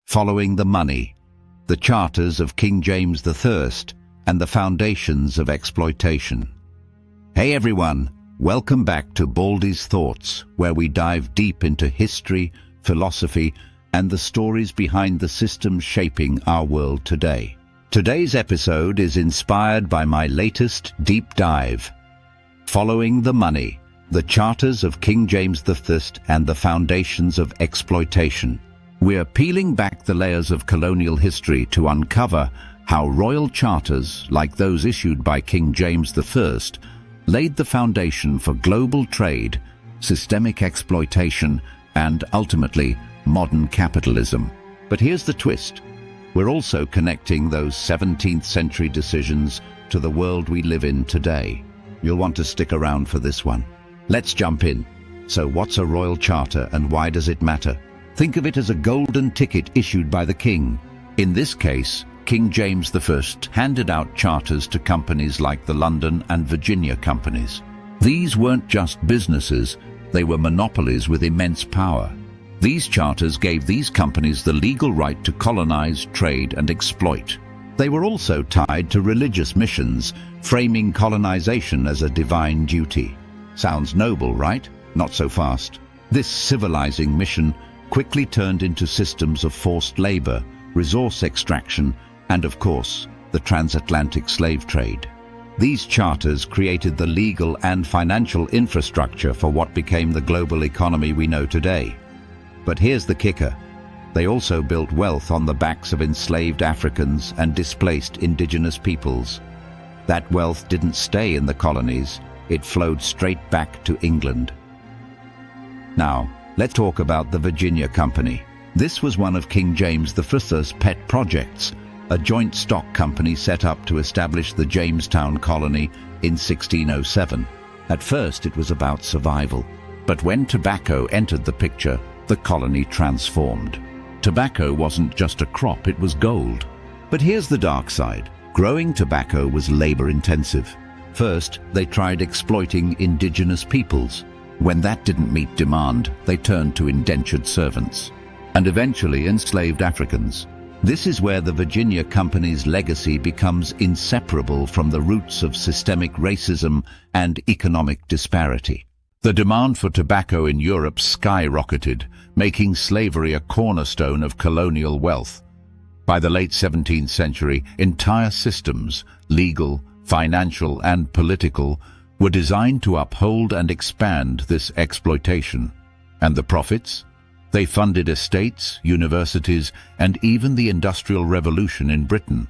Following the Money, the Charters of King James I, and the Foundations of Exploitation. Hey everyone, welcome back to Baldy's Thoughts, where we dive deep into history, philosophy, and the stories behind the systems shaping our world today. Today's episode is inspired by my latest deep dive, Following the Money, the Charters of King James I and the Foundations of Exploitation. We're peeling back the layers of colonial history to uncover how royal charters, like those issued by King James I, laid the foundation for global trade, systemic exploitation, and ultimately, modern capitalism. But here's the twist. We're also connecting those 17th century decisions to the world we live in today. You'll want to stick around for this one. Let's jump in. So what's a royal charter and why does it matter? Think of it as a golden ticket issued by the king. In this case, King James I handed out charters to companies like the London and Virginia companies. These weren't just businesses, they were monopolies with immense power. These charters gave these companies the legal right to colonize, trade, and exploit. They were also tied to religious missions, framing colonization as a divine duty. Sounds noble, right? Not so fast. This civilizing mission quickly turned into systems of forced labor, resource extraction, and of course, the transatlantic slave trade. These charters created the legal and financial infrastructure for what became the global economy we know today. But here's the kicker. They also built wealth on the backs of enslaved Africans and displaced indigenous peoples. That wealth didn't stay in the colonies, it flowed straight back to England. Now, let's talk about the Virginia Company. This was one of King James I's pet projects, a joint stock company set up to establish the Jamestown colony in 1607. At first, it was about survival. But when tobacco entered the picture, the colony transformed. Tobacco wasn't just a crop, it was gold. But here's the dark side. Growing tobacco was labor-intensive. First, they tried exploiting indigenous peoples. When that didn't meet demand, they turned to indentured servants, and eventually enslaved Africans. This is where the Virginia Company's legacy becomes inseparable from the roots of systemic racism and economic disparity. The demand for tobacco in Europe skyrocketed, making slavery a cornerstone of colonial wealth. By the late 17th century, entire systems, legal, financial, and political, were designed to uphold and expand this exploitation. And the profits? They funded estates, universities, and even the Industrial Revolution in Britain.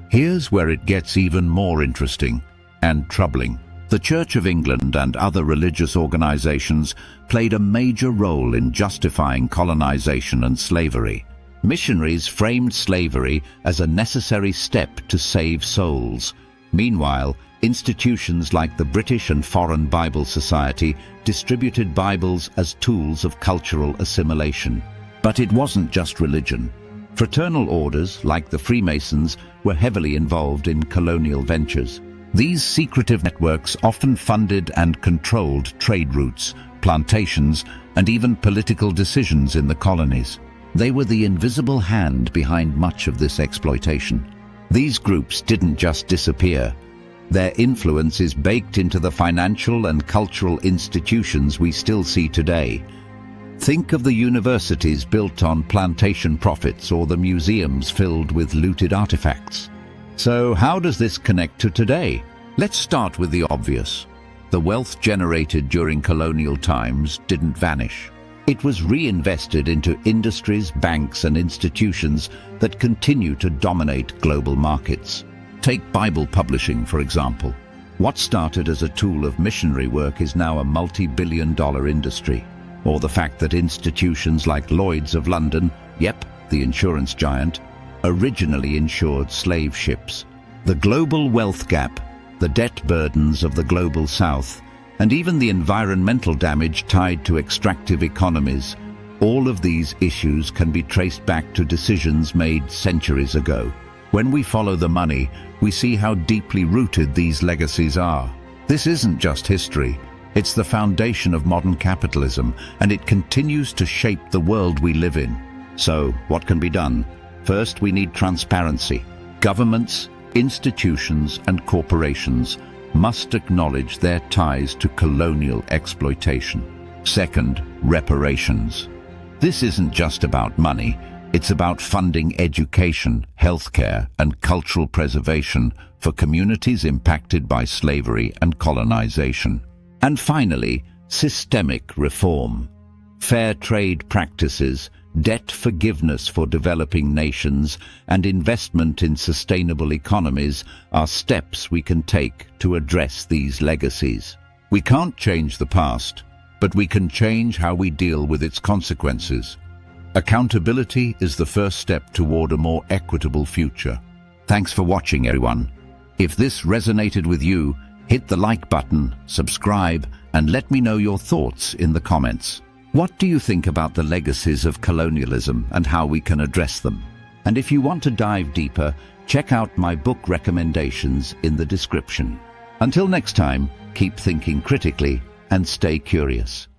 Here's where it gets even more interesting and troubling. The Church of England and other religious organizations played a major role in justifying colonization and slavery. Missionaries framed slavery as a necessary step to save souls. Meanwhile, institutions like the British and Foreign Bible Society distributed Bibles as tools of cultural assimilation. But it wasn't just religion. Fraternal orders, like the Freemasons, were heavily involved in colonial ventures. These secretive networks often funded and controlled trade routes, plantations, and even political decisions in the colonies. They were the invisible hand behind much of this exploitation. These groups didn't just disappear. Their influence is baked into the financial and cultural institutions we still see today. Think of the universities built on plantation profits or the museums filled with looted artifacts. So how does this connect to today? Let's start with the obvious. The wealth generated during colonial times didn't vanish. It was reinvested into industries, banks, and institutions that continue to dominate global markets. Take Bible publishing, for example. What started as a tool of missionary work is now a multi-billion-dollar industry. Or the fact that institutions like Lloyd's of London, the insurance giant, originally insured slave ships. The global wealth gap, the debt burdens of the global south, and even the environmental damage tied to extractive economies, all of these issues can be traced back to decisions made centuries ago. When we follow the money, we see how deeply rooted these legacies are. This isn't just history, it's the foundation of modern capitalism, and it continues to shape the world we live in. So, what can be done? First, we need transparency. Governments, institutions, and corporations must acknowledge their ties to colonial exploitation. Second, reparations. This isn't just about money. It's about funding education, healthcare, and cultural preservation for communities impacted by slavery and colonization. And finally, systemic reform. Fair trade practices, debt forgiveness for developing nations, and investment in sustainable economies are steps we can take to address these legacies. We can't change the past, but we can change how we deal with its consequences. Accountability is the first step toward a more equitable future. Thanks for watching, everyone. If this resonated with you, hit the like button, subscribe, and let me know your thoughts in the comments. What do you think about the legacies of colonialism and how we can address them? And if you want to dive deeper, check out my book recommendations in the description. Until next time, keep thinking critically and stay curious.